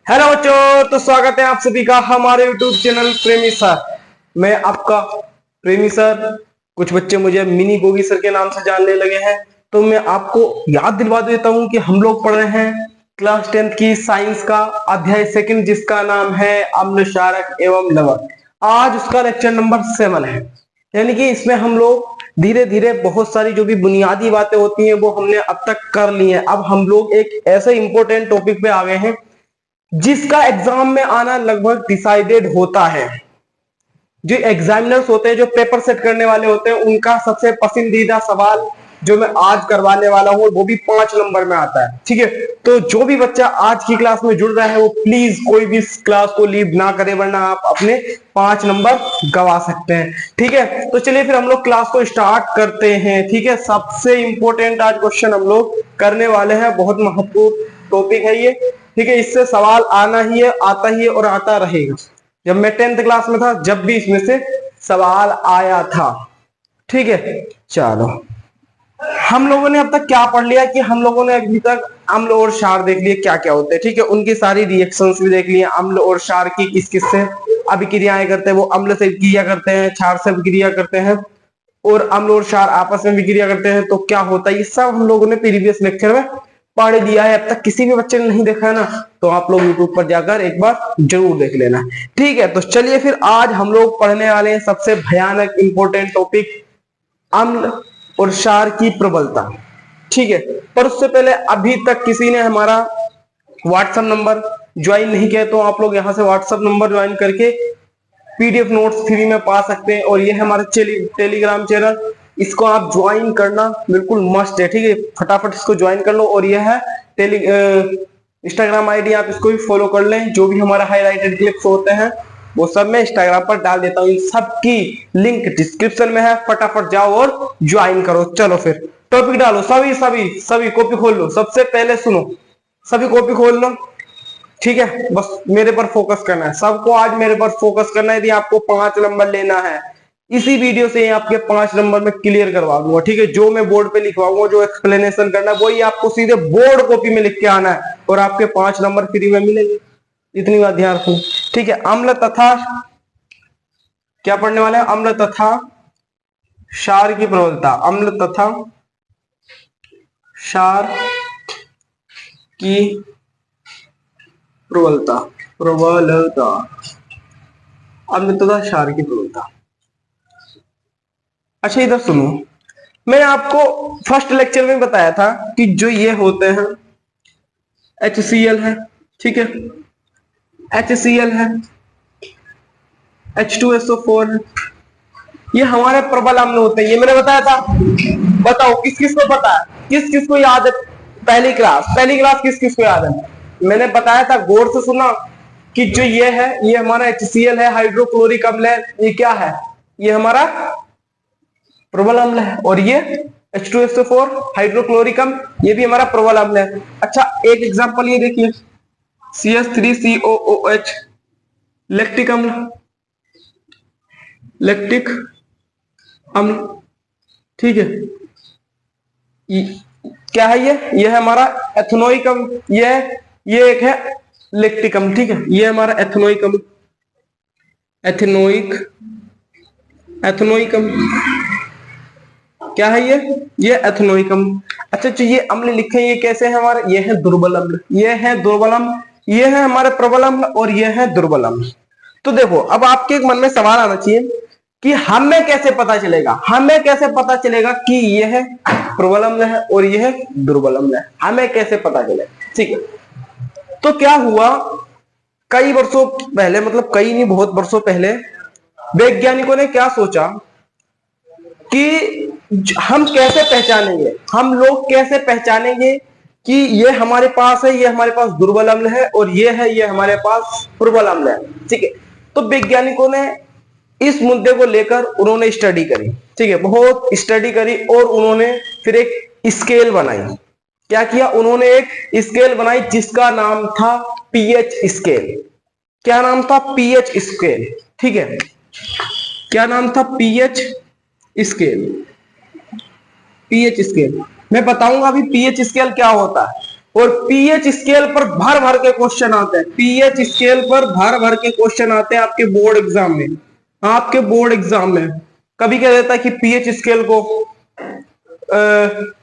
Hello बच्चों, तो स्वागत है आप सभी का हमारे यूट्यूब चैनल प्रेमी सर। मैं आपका प्रेमी सर। कुछ बच्चे मुझे मिनी गोगी सर के नाम से जानने लगे हैं, तो मैं आपको याद दिलवा देता हूं कि हम लोग पढ़ रहे हैं क्लास 10th की साइंस का अध्याय सेकंड, जिसका नाम है अम्ल क्षारक एवं लवण। आज उसका लेक्चर नंबर 7 है। यानी कि इसमें हम लोग धीरे धीरे बहुत सारी जो भी बुनियादी बातें होती हैं वो हमने अब तक कर ली हैं। अब हम लोग एक ऐसे इंपॉर्टेंट टॉपिक पे आ गए हैं जिसका एग्जाम में आना लगभग डिसाइडेड होता है। जो एग्जामिनर्स होते हैं, जो पेपर सेट करने वाले होते हैं, उनका सबसे पसंदीदा सवाल जो मैं आज करवाने वाला हूं वो भी 5 नंबर में आता है। ठीक है, तो जो भी बच्चा आज की क्लास में जुड़ रहा है वो प्लीज कोई भी क्लास को लीव ना करे, वरना आप अपने 5 नंबर गवा सकते हैं। ठीक है, तो चलिए फिर हम लोग क्लास को स्टार्ट करते हैं। ठीक है, सबसे इंपॉर्टेंट आज क्वेश्चन हम लोग करने वाले हैं, बहुत महत्वपूर्ण टॉपिक है ये। ठीक है, इससे सवाल आना ही है, आता ही है और आता रहेगा। जब मैं 10th क्लास में था, जब भी इसमें से सवाल आया था। ठीक है, चलो हम लोगों ने अब तक क्या पढ़ लिया कि हम लोगों ने अभी तक अम्ल और क्षार देख लिए क्या क्या होते हैं। ठीक है, उनकी सारी रिएक्शंस भी देख लिए। अम्ल और क्षार की किस किस से अभिक्रियाएं करते हैं, वो अम्ल से क्रिया करते हैं, क्षार से क्रिया करते हैं, और अम्ल और क्षार आपस में विक्रिया करते हैं तो क्या होता है, ये सब हम लोगों ने प्रीवियस लेक्चर में पढ़ लिया है। अब तक किसी भी बच्चे ने नहीं देखा है ना, तो आप लोग यूट्यूब पर जाकर एक बार जरूर देख लेना। ठीक है, तो चलिए फिर आज हम लोग पढ़ने वाले हैं सबसे भयानक इंपॉर्टेंट टॉपिक, अम्ल और क्षार की प्रबलता। ठीक है, पर उससे पहले अभी तक किसी ने हमारा व्हाट्सएप नंबर ज्वाइन नहीं किया तो आप लोग यहां से व्हाट्सएप नंबर ज्वाइन करके पीडीएफ नोट्स फ्री में पा सकते हैं। और ये है हमारा टेलीग्राम चैनल, इसको आप ज्वाइन करना बिल्कुल मस्ट है। ठीक है, फटाफट इसको ज्वाइन कर लो। और यह है इंस्टाग्राम आईडी, आप इसको भी फॉलो कर लें। जो भी हमारा हाईलाइटेड क्लिप्स होते हैं वो सब मैं इंस्टाग्राम पर डाल देता हूँ, इन सबकी लिंक डिस्क्रिप्शन में है। फटाफट जाओ और ज्वाइन करो। चलो फिर टॉपिक डालो, सभी सभी सभी कॉपी खोल लो। सबसे पहले सुनो, सभी कॉपी खोल लो। ठीक है, बस मेरे पर फोकस करना है, सबको आज मेरे पर फोकस करना है। यदि आपको 5 नंबर लेना है, इसी वीडियो से आपके 5 नंबर में क्लियर करवा दूंगा। ठीक है, जो मैं बोर्ड पे लिखवाऊंगा, जो एक्सप्लेनेशन करना है, वही आपको सीधे बोर्ड कॉपी में लिख के आना है और आपके 5 नंबर फ्री में मिलेंगे। इतनी बात ध्यान रखो। ठीक है, अम्ल तथा क्या पढ़ने वाले हैं, अम्ल तथा क्षार की प्रबलता। अम्ल तथा क्षार की प्रबलता, प्रबलता, अम्ल तथा क्षार की प्रबलता। अच्छा इधर सुनो, मैंने आपको फर्स्ट लेक्चर में बताया था कि जो ये होते हैं HCl है, ठीक है, HCl है, H2SO4 है, ये हमारे प्रबल अम्ल होते हैं। ये मैंने बताया था। बताओ किस किस को पता है, किस किस को याद है? पहली क्लास किस किस को याद है? मैंने बताया था, गौर से सुना, कि जो ये है ये हमारा HCl है, हाइड्रोक्लोरिक अम्ल है। ये क्या है? ये हमारा प्रबल अम्ल है। और ये H2SO4 हाइड्रोक्लोरिक अम्ल, ये भी हमारा प्रबल अम्ल है। अच्छा एक एग्जांपल ये देखिए, CH3COOH लैक्टिक अम्ल, लैक्टिक अम्ल। ठीक है, क्या है ये है हमारा एथेनोइक अम्ल। ये एक है लैक्टिक अम्ल। ठीक है, ये हमारा एथेनोइक अम्ल, एथेनोइक एथेनोइक अम्ल क्या है ये एथेनोइक अम्ल। अच्छा जो ये अम्ल लिखे ये कैसे है हमारे, ये है दुर्बल अम्ल, ये है दुर्बल अम्ल, ये है हमारे प्रबल अम्ल और ये है दुर्बल अम्ल। तो देखो अब आपके एक मन में सवाल आना चाहिए कि हमें कैसे पता चलेगा, हमें कैसे पता चलेगा कि ये है प्रबल अम्ल है और ये है दुर्बल अम्ल है, हमें कैसे पता चलेगा? ठीक है, तो क्या हुआ, कई वर्षों पहले, मतलब कई नहीं बहुत वर्षों पहले, वैज्ञानिकों ने क्या सोचा कि हम कैसे पहचानेंगे, हम लोग कैसे पहचानेंगे कि ये हमारे पास है, ये हमारे पास दुर्बल अम्ल है, और ये है ये हमारे पास प्रबल अम्ल है। ठीक है, तो वैज्ञानिकों ने इस मुद्दे को लेकर उन्होंने स्टडी करी। ठीक है, बहुत स्टडी करी और उन्होंने फिर एक स्केल बनाई। क्या किया उन्होंने? एक स्केल बनाई जिसका नाम था पीएच स्केल। क्या नाम था? PH scale. ठीक है, क्या नाम था? PH scale. पीएच स्केल मैं बताऊंगा अभी पीएच स्केल क्या होता है। और पीएच स्केल पर भर भर के क्वेश्चन आते हैं, पीएच स्केल पर भर भर के क्वेश्चन आते हैं आपके बोर्ड एग्जाम में। आपके बोर्ड एग्जाम में कभी क्या रहता है कि पीएच स्केल को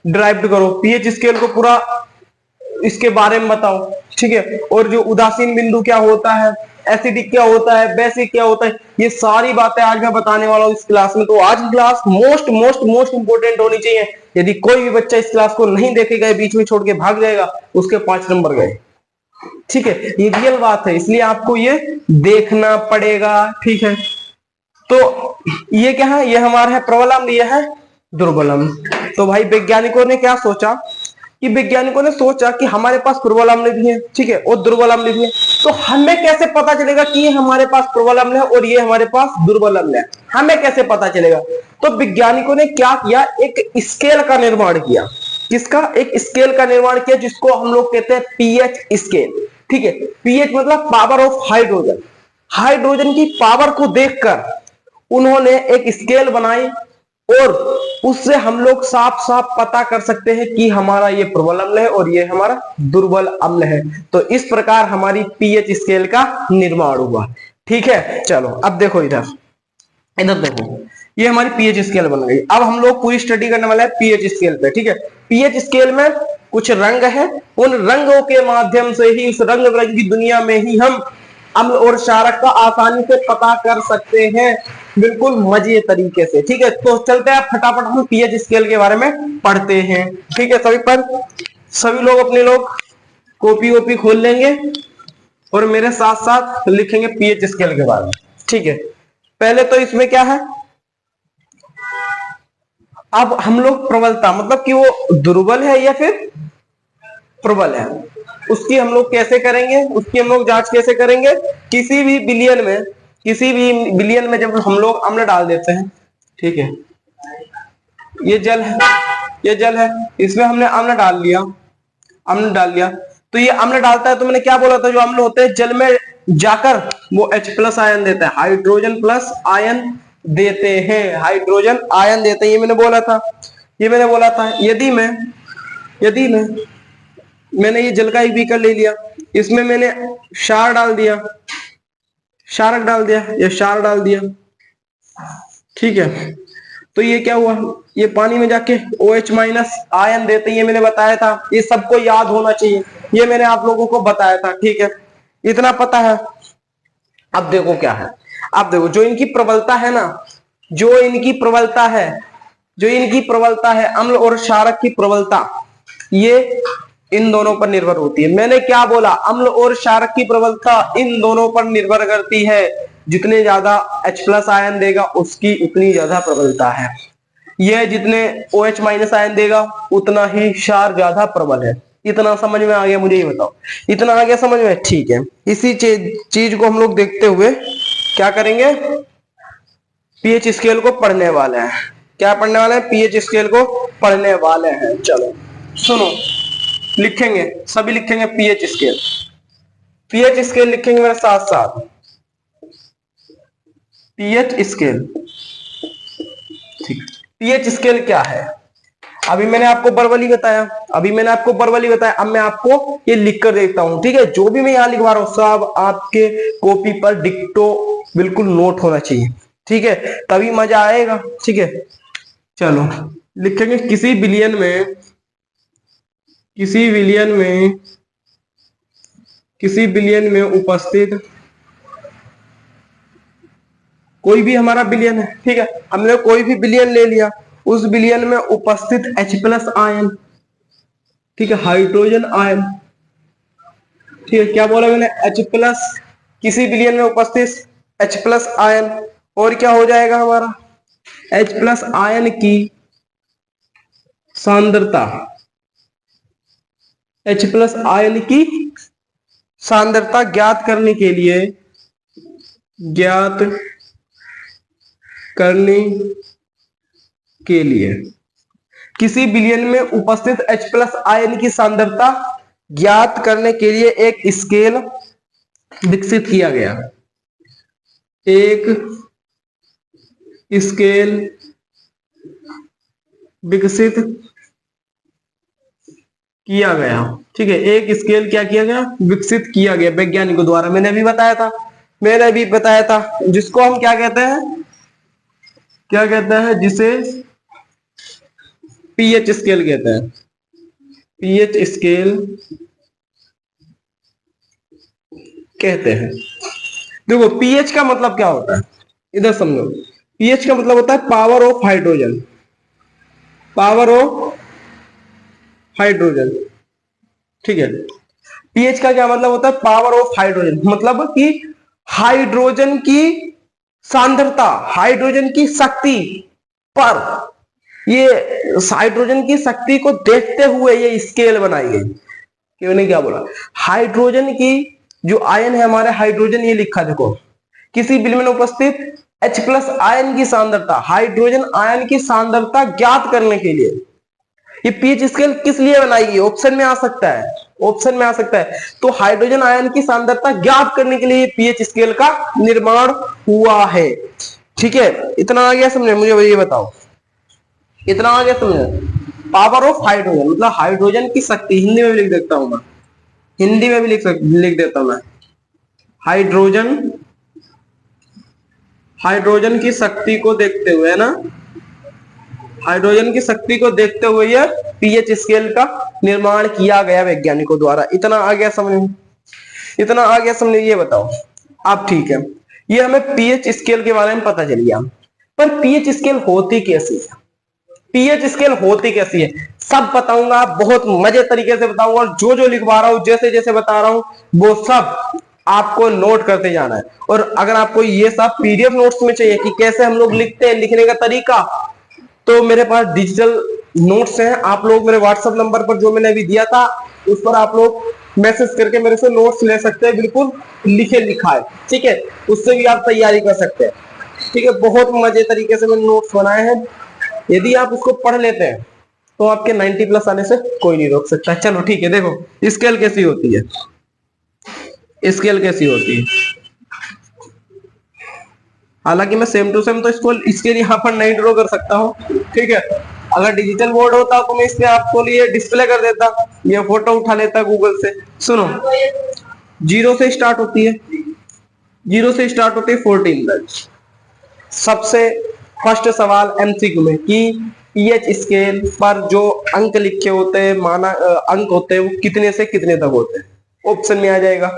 ड्राइव करो, पीएच स्केल को पूरा इसके बारे में बताओ, ठीक है। और जो उदासीन बिंदु क्या होता है, एसिडिक क्या होता है, बेसिक क्या होता है, ये सारी बातें आज मैं बताने वाला हूँ इस क्लास में। तो आज की class most most most important होनी चाहिए। यदि कोई भी बच्चा इस क्लास को नहीं देखेगा, बीच में छोड़ के भाग जाएगा, उसके 5 नंबर गए, ठीक है। ये रियल बात है, इसलिए आपको ये देखना पड़ेगा, ठीक है। तो ये क्या है, ये हमारा है प्रबल अम्ल, ये है दुर्बल अम्ल। तो भाई वैज्ञानिकों ने क्या सोचा कि वैज्ञानिकों ने सोचा कि हमारे पास प्रबल अम्ल भी है, ठीक है, और दुर्बल अम्ल भी है। तो हमें कैसे पता चलेगा कि ये हमारे पास प्रबल अम्ल है और ये हमारे पास दुर्बल अम्ल है, हमें कैसे पता चलेगा? तो वैज्ञानिकों ने क्या किया, एक स्केल का निर्माण किया। किसका? एक स्केल का निर्माण किया जिसको हम लोग कहते हैं पीएच स्केल, ठीक है। पीएच मतलब पावर ऑफ हाइड्रोजन। हाइड्रोजन की पावर को देखकर उन्होंने एक स्केल बनाई और उससे हम लोग साफ साफ पता कर सकते हैं कि हमारा ये प्रबल अम्ल है और ये हमारा दुर्बल अम्ल है। तो इस प्रकार हमारी पीएच स्केल का निर्माण हुआ, ठीक है। चलो अब देखो इधर, इधर देखो, ये हमारी पीएच स्केल बन गई। अब हम लोग पूरी स्टडी करने वाले हैं पीएच स्केल पे, ठीक है। पीएच स्केल में कुछ रंग है, उन रंगों के माध्यम से ही, उस रंग बिरंगी दुनिया में ही हम अम्ल और क्षारक का आसानी से पता कर सकते हैं, बिल्कुल मजे तरीके से, ठीक है। तो चलते हैं फटाफट हम पीएच स्केल के बारे में पढ़ते हैं, ठीक है। सभी लोग अपने लोग कॉपी वॉपी खोल लेंगे और मेरे साथ साथ लिखेंगे पीएच स्केल के बारे में, ठीक है। पहले तो इसमें क्या है, अब हम लोग प्रबलता मतलब कि वो दुर्बल है या फिर प्रबल है, उसकी हम लोग कैसे करेंगे, उसकी हम लोग जांच कैसे करेंगे? किसी भी विलियन में जब हम लोग अम्ल डाल देते हैं, ठीक है, ये जल है, ये जल है, इसमें हमने अम्ल डाल लिया, अम्ल डाल लिया। तो ये अम्ल डालता है, तो मैंने क्या बोला था, जो अम्ल होते हैं जल में जाकर वो H+ आयन देता है, हाइड्रोजन प्लस आयन देते हैं, हाइड्रोजन आयन देते हैं, ये मैंने बोला था, ये मैंने बोला था। यदि मैं मैंने ये जल का एक बीकर ले लिया, इसमें मैंने क्षार डाल दिया, क्षारक डाल दिया या क्षार डाल दिया, ठीक है। तो ये क्या हुआ, ये पानी में जाके OH- आयन देते हैं, ये मैंने बताया था, ये सबको याद होना चाहिए, ये मैंने आप लोगों को बताया था, ठीक है, इतना पता है। अब देखो क्या है, अब देखो जो इनकी प्रबलता है ना, जो इनकी प्रबलता है, जो इनकी प्रबलता है, अम्ल और क्षारक की प्रबलता, ये इन दोनों पर निर्भर होती है। मैंने क्या बोला, अम्ल और क्षारक की प्रबलता इन दोनों पर निर्भर करती है। जितने ज्यादा H+ आयन देगा उसकी उतनी ज्यादा प्रबलता है, यह जितने OH- आयन देगा उतना ही क्षार ज्यादा प्रबल है। इतना समझ में आ गया? मुझे ये बताओ, इतना आ गया समझ में? ठीक है। इसी चीज को हम लोग देखते हुए क्या करेंगे, पीएच स्केल को पढ़ने वाले हैं। क्या पढ़ने वाले हैं? पीएच स्केल को पढ़ने वाले हैं। चलो सुनो, लिखेंगे, सभी लिखेंगे पीएच स्केल, पीएच स्केल लिखेंगे मेरे साथ साथ, पीएच स्केल, ठीक। पीएच स्केल क्या है? अभी मैंने आपको बरबली बताया, अभी मैंने आपको बरबली बताया, अब मैं आपको ये लिख कर देता हूं, ठीक है। जो भी मैं यहां लिखवा रहा हूं सब आपके कॉपी पर डिक्टो बिल्कुल नोट होना चाहिए, ठीक है, तभी मजा आएगा, ठीक है। चलो लिखेंगे, किसी विलियन में, किसी विलियन में, किसी विलियन में उपस्थित कोई भी हमारा बिलियन है, ठीक है, हमने कोई भी बिलियन ले लिया, उस बिलियन में उपस्थित H+ आयन, ठीक है, हाइड्रोजन आयन, ठीक है, क्या बोला मैंने, H+, किसी बिलियन में उपस्थित H+ आयन, और क्या हो जाएगा हमारा, H+ आयन की सांद्रता, H+ आयन की सांद्रता ज्ञात करने के लिए, ज्ञात करने के लिए किसी विलियन में उपस्थित H+ आयन की सांद्रता ज्ञात करने के लिए एक स्केल विकसित किया गया, एक स्केल विकसित किया गया। ठीक है, एक स्केल क्या किया गया, विकसित किया गया वैज्ञानिकों द्वारा। मैंने भी बताया था जिसको हम क्या कहते हैं, जिसे पीएच स्केल कहते हैं। पीएच स्केल कहते हैं। देखो पीएच का मतलब क्या होता है, इधर समझो। पीएच का मतलब होता है power of hydrogen. Power of hydrogen, ठीक है। पीएच का क्या मतलब होता है, पावर ऑफ हाइड्रोजन, मतलब कि हाइड्रोजन की सांद्रता, हाइड्रोजन की शक्ति पर, ये हाइड्रोजन की शक्ति को देखते हुए ये स्केल बनाई गई। क्यों नहीं, क्या बोला, हाइड्रोजन की जो आयन है हमारे, हाइड्रोजन ये लिखा देखो, किसी बिल में उपस्थित H प्लस आयन की सांद्रता, हाइड्रोजन आयन की सांद्रता ज्ञात करने के लिए ये पीएच स्केल किस लिए बनाई गई, ऑप्शन में आ सकता है, ऑप्शन में आ सकता है। तो हाइड्रोजन आयन की सांद्रता ज्ञात करने के लिए पीएच स्केल का निर्माण हुआ है। ठीक है, इतना आ गया समझे, मुझे ये बताओ, इतना आ गया समझे। पावर ऑफ हाइड्रोजन मतलब हाइड्रोजन की शक्ति, हिंदी में भी लिख देता हूं मैं, हिंदी में भी लिख देता हूं मैं, हाइड्रोजन, हाइड्रोजन की शक्ति को देखते हुए, है ना, हाइड्रोजन की शक्ति को देखते हुए यह पीएच स्केल का निर्माण किया गया वैज्ञानिकों द्वारा। इतना आ गया समझ में, इतना आ गया समझ। ये बताओ आप, ठीक है, ये हमें पीएच स्केल के बारे में पता चल गया, पर पीएच स्केल होती कैसी है, पीएच स्केल होती कैसी है, सब बताऊंगा, बहुत मजे तरीके से बताऊंगा, और जो जो लिखवा रहा हूं, जैसे जैसे बता रहा हूं, वो सब आपको नोट करते जाना है। और अगर आपको ये सब पीडीएफ नोट्स में चाहिए कि कैसे हम लोग लिखते हैं, लिखने का तरीका, तो मेरे पास डिजिटल नोट्स हैं। आप लोग मेरे व्हाट्सएप नंबर पर जो मैंने अभी दिया था, उस पर आप लोग मैसेज करके मेरे से नोट्स ले सकते हैं, बिल्कुल लिखे लिखाए, ठीक है, उससे भी आप तैयारी कर सकते हैं। ठीक है, बहुत मजे तरीके से मैंने नोट्स बनाए हैं, यदि आप उसको पढ़ लेते हैं तो आपके 90 प्लस आने से कोई नहीं रोक सकता। चलो ठीक है, देखो स्केल कैसी होती है, स्केल कैसी होती है। हालांकि मैं सेम टू सेम तो इसके लिए यहाँ पर नहीं ड्रॉ कर सकता हूँ, ठीक है। अगर डिजिटल बोर्ड होता तो मैं इसमें आपको लिए डिस्प्ले कर देता, ये फोटो उठा लेता गूगल से। सुनो, जीरो से स्टार्ट होती है, जीरो से स्टार्ट होती है 14 तक। सबसे फर्स्ट सवाल एमसीक्यू में कि पीएच स्केल पर जो अंक लिखे होते हैं, माना अंक होते हैं, वो कितने से कितने तक होते हैं, ऑप्शन में आ जाएगा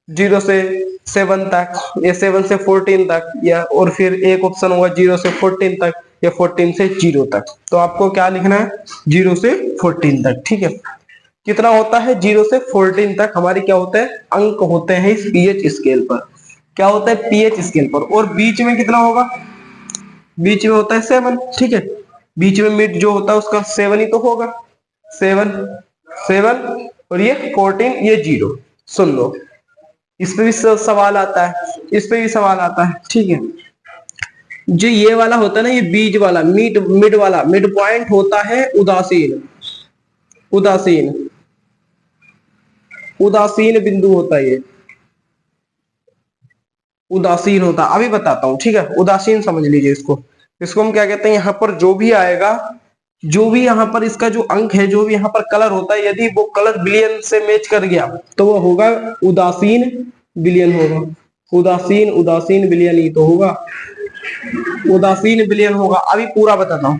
0 से 7 तक, या 7 से 14 तक, या और फिर एक ऑप्शन होगा 0 से 14 तक, या 14 से 0 तक। तो आपको क्या लिखना है, 0 से 14 तक, ठीक है। कितना होता है, 0 से 14 तक हमारे क्या होते हैं, अंक होते हैं इस पीएच स्केल पर। क्या होता है पीएच स्केल पर, और बीच में कितना होगा, बीच में होता है 7, ठीक है। बीच में मिड जो होता है उसका 7 ही तो होगा, 7 7, और ये 14, ये 0। सुन लो, इस पे भी सवाल आता है, इस पे भी सवाल आता है, ठीक है। जो ये वाला होता है ना, ये बीच वाला, मिड वाला, मिड पॉइंट होता है उदासीन, उदासीन, उदासीन बिंदु होता है ये, उदासीन होता, अभी बताता हूं, ठीक है। उदासीन समझ लीजिए इसको, इसको हम क्या कहते हैं, यहाँ पर जो भी आएगा, जो भी यहाँ पर इसका जो अंक है, जो भी यहाँ पर कलर होता है, यदि वो कलर बिलियन से मैच कर गया तो वो होगा उदासीन बिलियन होगा, उदासीन, उदासीन बिलियन ही तो होगा, उदासीन बिलियन होगा। अभी पूरा बताता हूं।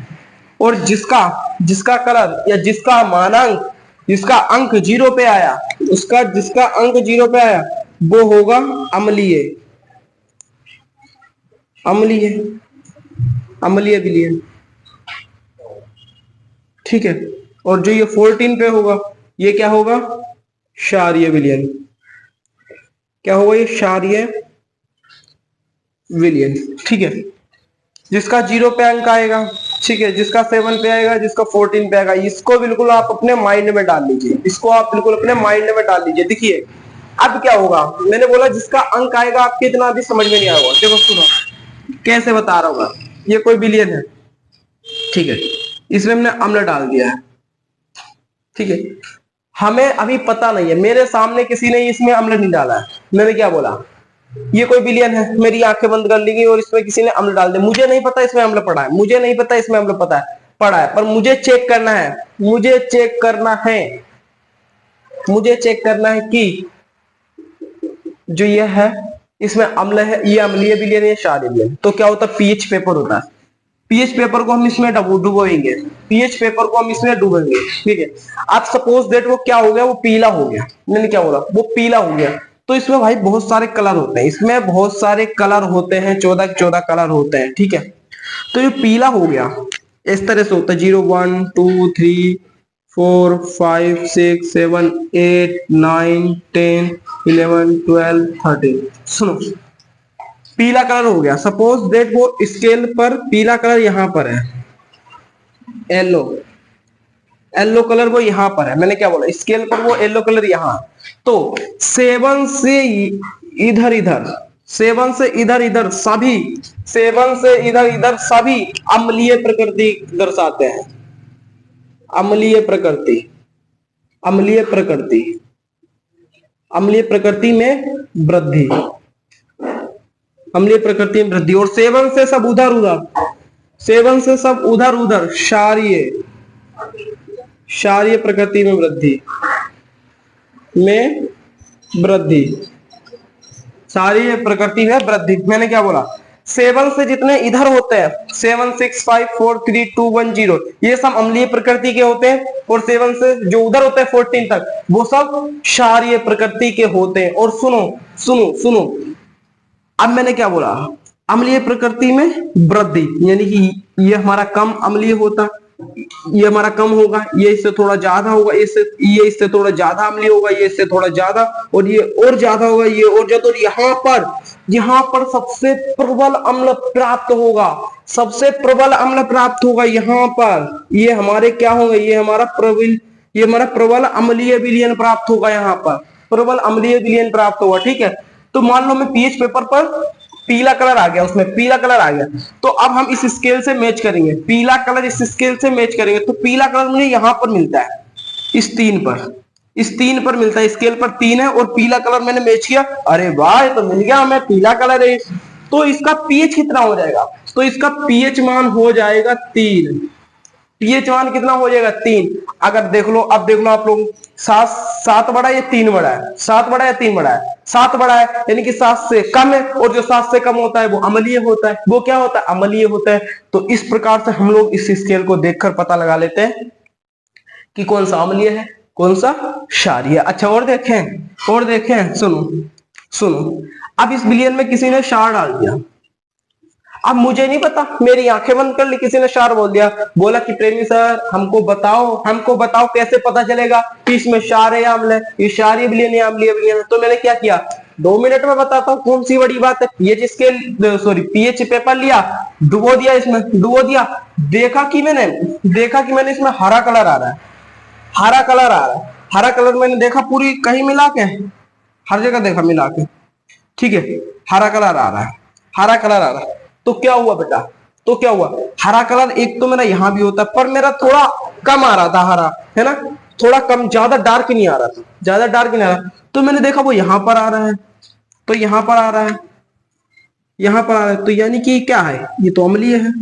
और जिसका जिसका कलर या जिसका मानांक, जिसका अंक 0 पे आया, उसका जिसका अंक 0 पे आया वो होगा अम्लीय, अम्लीय, अम्लीय विलयन, ठीक है। और जो ये 14 पे होगा, ये क्या होगा, क्षारीय विलयन, क्या होगा, ये क्षारीय विलयन, ठीक है। जिसका 0 पे अंक आएगा, ठीक है, जिसका 7 पे आएगा, जिसका 14 पे आएगा, इसको बिल्कुल आप अपने माइंड में डाल लीजिए, इसको आप बिल्कुल अपने माइंड में डाल लीजिए। देखिए अब क्या होगा, मैंने बोला जिसका अंक आएगा, आपके इतना अभी समझ में नहीं आएगा, देखो सुनो कैसे बता रहा हूँ। ये कोई बिलियन है, ठीक है, इसमें हमने अम्ल डाल दिया है, ठीक है। हमें अभी पता नहीं है, मेरे सामने किसी ने इसमें अम्ल नहीं डाला है, मैंने क्या बोला, ये कोई बिलियन है, मेरी आंखें बंद कर ली गई और इसमें किसी ने अम्ल डाल दिया, मुझे नहीं पता इसमें अम्ल पड़ा है, मुझे नहीं पता इसमें अम्ल पता है पड़ा है, पर मुझे चेक करना है, मुझे चेक करना है, मुझे चेक करना है कि जो ये है इसमें अम्ल है, ये अम्लीय विलयन है, क्षारीय विलयन। तो क्या होता है, पीएच पेपर होता है। पीएच पेपर को हम इसमें डुबोएंगे, पीएच पेपर को हम इसमें डुबोएंगे, ठीक है। अब सपोज दैट वो क्या हो गया, वो पीला हो गया, मैंने क्या बोला, वो पीला हो गया। तो इसमें भाई बहुत सारे कलर होते हैं, इसमें बहुत सारे कलर होते हैं, 14 कलर होते हैं, ठीक है। तो ये पीला हो गया इस तरह से होता है, 0 1 2 3 4 5 6 7 8 9 10 11 12 13। सुनो, पीला कलर हो गया। सपोज दैट वो स्केल पर पीला कलर यहां पर है, येलो, येलो कलर वो यहां पर है, मैंने क्या बोला, स्केल पर वो येलो कलर यहां। तो 7 से इधर इधर, 7 से इधर इधर सभी, 7 से इधर इधर सभी अम्लीय प्रकृति दर्शाते हैं। अम्लीय प्रकृति, अम्लीय प्रकृति, अम्लीय प्रकृति में वृद्धि, अम्लीय प्रकृति में वृद्धि। और 7 से सब उधर उधर, 7 से सब उधर उधर क्षारीय, क्षारीय प्रकृति में वृद्धि, में वृद्धि, क्षारीय प्रकृति में वृद्धि। मैंने क्या बोला, 7 से जितने इधर होते हैं, 7 6 5 4 3 2 1 0, ये सब अम्लीय प्रकृति के होते हैं। और 7 से जो उधर होते हैं 14 तक, वो सब क्षारीय प्रकृति के होते हैं। और सुनो सुनो सुनो, अब मैंने क्या बोला, अम्लीय प्रकृति में वृद्धि, यानी कि ये हमारा कम अम्लीय होता, ये हमारा कम होगा, ये इससे थोड़ा ज्यादा होगा, ये इससे थोड़ा ज्यादा अम्लीय होगा, ये इससे थोड़ा ज्यादा, और ये और ज्यादा होगा, ये और ज्यादा। और यहाँ पर सबसे प्रबल अम्ल प्राप्त होगा, सबसे प्रबल अम्ल प्राप्त होगा यहाँ पर। ये हमारे क्या होगा, ये हमारा प्रबल अम्लीय विलयन प्राप्त होगा, यहाँ पर प्रबल अम्लीय विलयन प्राप्त होगा, ठीक है। तो मान लो मैं पीएच पेपर पर पीला कलर आ गया, उसमें पीला कलर आ गया, तो अब हम इस स्केल से मैच करेंगे, पीला कलर इस स्केल से मैच करेंगे। तो पीला कलर मुझे यहां पर मिलता है, इस 3 पर, इस 3 पर मिलता है, स्केल पर 3 है, और पीला कलर मैंने मैच किया, अरे वाह ये तो मिल गया हमें, पीला कलर है। तो इसका पीएच कितना हो जाएगा, तो इसका पीएच मान हो जाएगा 3, पीएच मान कितना हो जाएगा 3। अगर देख लो, अब देख लो आप लोग, 7 बड़ा या 3 बड़ा है, 7 बड़ा या 3 बड़ा है, 7 बड़ा है, यानी कि 7 से कम है, और जो 7 से कम होता है वो अम्लीय होता है, वो क्या होता है, अम्लीय होता है। तो इस प्रकार से हम लोग इस स्केल को देखकर पता लगा लेते हैं कि कौन सा अम्लीय है, कौन सा क्षारीय। अच्छा और देखें, सुनो सुनो, अब इस विलयन में किसी ने क्षार डाल दिया, अब मुझे नहीं पता, मेरी आंखें बंद कर ली, किसी ने क्षार बोल दिया, बोला कि प्रेमी सर हमको बताओ कैसे पता चलेगा कि इसमें क्षार है या अम्ल है, ये क्षारीय विलयन या अम्लीय विलयन है। तो मैंने क्या किया, 2 मिनट में बताता हूँ, कौन सी बड़ी बात है। पीएच पेपर लिया, डुबो दिया, इसमें डुबो दिया, देखा कि मैंने इसमें हरा कलर आ रहा है, हरा कलर आ रहा है, हरा कलर मैंने देखा पूरी कहीं मिला के, हर जगह देखा मिला के, ठीक है, हरा कलर आ रहा है, हरा कलर आ रहा है। तो क्या हुआ बेटा, तो क्या हुआ, हरा कलर एक तो मेरा यहां भी होता है, पर मेरा थोड़ा कम आ रहा था हरा, है ना, थोड़ा कम, ज्यादा डार्क नहीं आ रहा था, ज्यादा डार्क नहीं आ रहा। तो मैंने देखा वो यहां पर आ रहा है, तो यहां पर आ रहा है, यहां पर आ रहा है, तो यानी कि क्या है, ये तो अम्लीय है,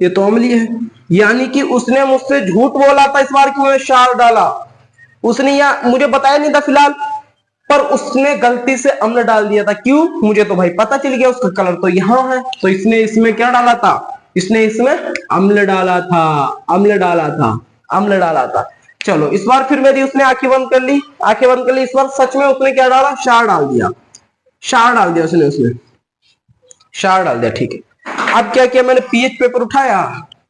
ये तो अम्लीय है। यानी कि उसने मुझसे झूठ बोला था इस बार कि मैंने क्षार डाला, उसने या मुझे बताया नहीं था फिलहाल, पर उसने गलती से अम्ल डाल दिया था। क्यों, मुझे तो भाई पता चल गया, उसका कलर तो यहाँ है, तो इसने इसमें क्या डाला था, इसने इसमें अम्ल डाला था, अम्ल डाला था, अम्ल डाला था। चलो इस बार फिर मेरी उसने आंखें बंद कर ली, आंखें बंद कर ली, इस बार सच में उसने क्या डाला, क्षार डाल दिया, क्षार डाल दिया उसने क्षार डाल दिया, ठीक है। अब क्या किया मैंने, पीएच पेपर उठाया,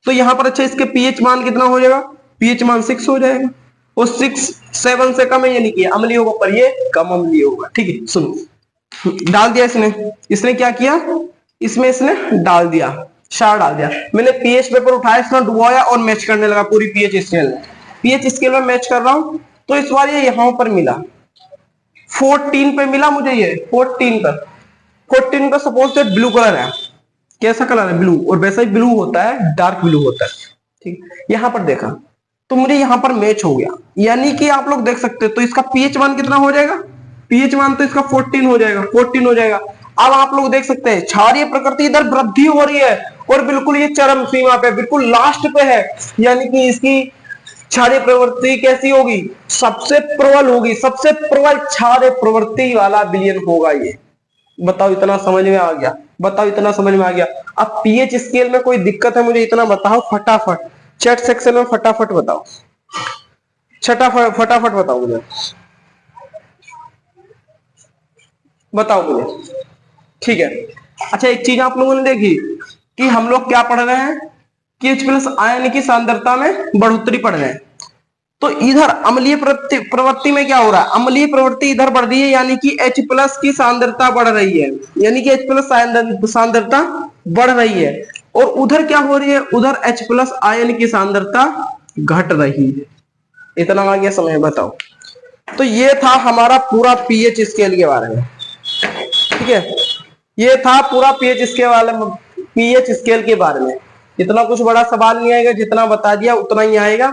तो यहां पर अच्छा इसके पीएच मान कितना हो जाएगा, पीएच मान 6 हो जाएगा, और 7 से कम है, यानी कि अम्लीय होगा, पर ये कम अम्लीय होगा, ठीक है। सुनो, डाल दिया इसने क्या किया, इसमें इसने डाल दिया, क्षार डाल दिया। मैंने पीएच पेपर उठाया, इसमें डुबाया और मैच करने लगा पूरी पीएच स्केल में, पीएच स्केल में मैच कर रहा हूं। तो इस बार ये यहां पर मिला, 14 पे मिला मुझे, ये 14 पे सपोज दैट ब्लू कलर है, कैसा कलर है, ब्लू, और वैसा ही ब्लू होता है, डार्क ब्लू होता है, ठीक। यहां पर देखा तो मुझे यहां पर मैच हो गया, यानी कि आप लोग देख सकते हो। तो इसका पीएच मान कितना हो जाएगा, पीएच मान तो इसका 14 हो जाएगा, 14 हो जाएगा। अब आप लोग देख सकते हैं क्षारीय प्रकृति इधर वृद्धि हो रही है, और बिल्कुल ये चरम सीमा पे, बिल्कुल लास्ट पे है, यानी कि इसकी क्षारीय प्रवृत्ति कैसी होगी? सबसे प्रबल होगी, सबसे प्रबल क्षारीय प्रवृत्ति वाला विलयन होगा ये। बताओ इतना समझ में आ गया? बताओ इतना समझ में आ गया? अब पीएच स्केल में कोई दिक्कत है मुझे इतना बताओ फटाफट, चैट सेक्शन में फटाफट बताओ, फटाफट बताओ मुझे, बताओ मुझे। ठीक है, अच्छा एक चीज आप लोगों ने देखी कि हम लोग क्या पढ़ रहे हैं कि H प्लस आयन की सांद्रता में बढ़ोतरी पढ़ रहे हैं। तो इधर अम्लीय प्रवृत्ति में क्या हो रहा है? अम्लीय प्रवृत्ति इधर बढ़ रही है, यानी कि H प्लस की सांद्रता बढ़ रही है, यानी कि H प्लस सांद्रता बढ़ रही है। और उधर क्या हो रही है? उधर H प्लस आयन की सांद्रता घट रही है। इतना आ गया समझ? बताओ। तो ये था हमारा पूरा पीएच स्केल के बारे में। ठीक है, ये था पूरा पीएच स्केल के बारे में। इतना कुछ बड़ा सवाल नहीं आएगा, जितना बता दिया उतना ही आएगा।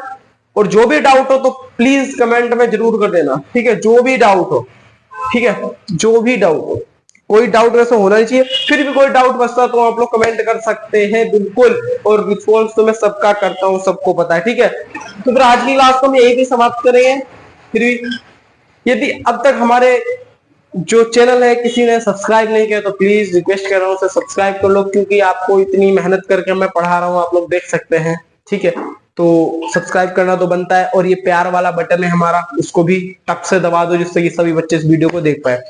और जो भी डाउट हो तो प्लीज कमेंट में जरूर कर देना। ठीक है, जो भी डाउट हो, ठीक है, जो भी डाउट हो, कोई डाउट वैसे होना नहीं चाहिए, फिर भी कोई डाउट बचता तो आप लोग कमेंट कर सकते हैं बिल्कुल, और रिस्पॉन्स तो मैं सबका करता हूँ, सबको पता है। ठीक है, तो फिर आज की क्लास को हम यही भी समाप्त करेंगे। फिर भी यदि अब तक हमारे जो चैनल है किसी ने सब्सक्राइब नहीं किया तो प्लीज रिक्वेस्ट कर रहा हूँ उसे सब्सक्राइब कर लो, क्योंकि आपको इतनी मेहनत करके मैं पढ़ा रहा हूँ, आप लोग देख सकते हैं। ठीक है, तो सब्सक्राइब करना तो बनता है, और ये प्यार वाला बटन है हमारा, उसको भी टक से दबा दो, जिससे कि सभी बच्चे इस वीडियो को देख पाए।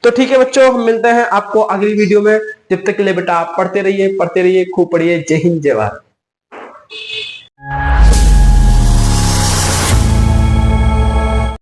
तो ठीक है बच्चों, हम मिलते हैं आपको अगली वीडियो में। जब तक के लिए बेटा आप पढ़ते रहिए, खूब पढ़िए। जय हिंद, जय भारत।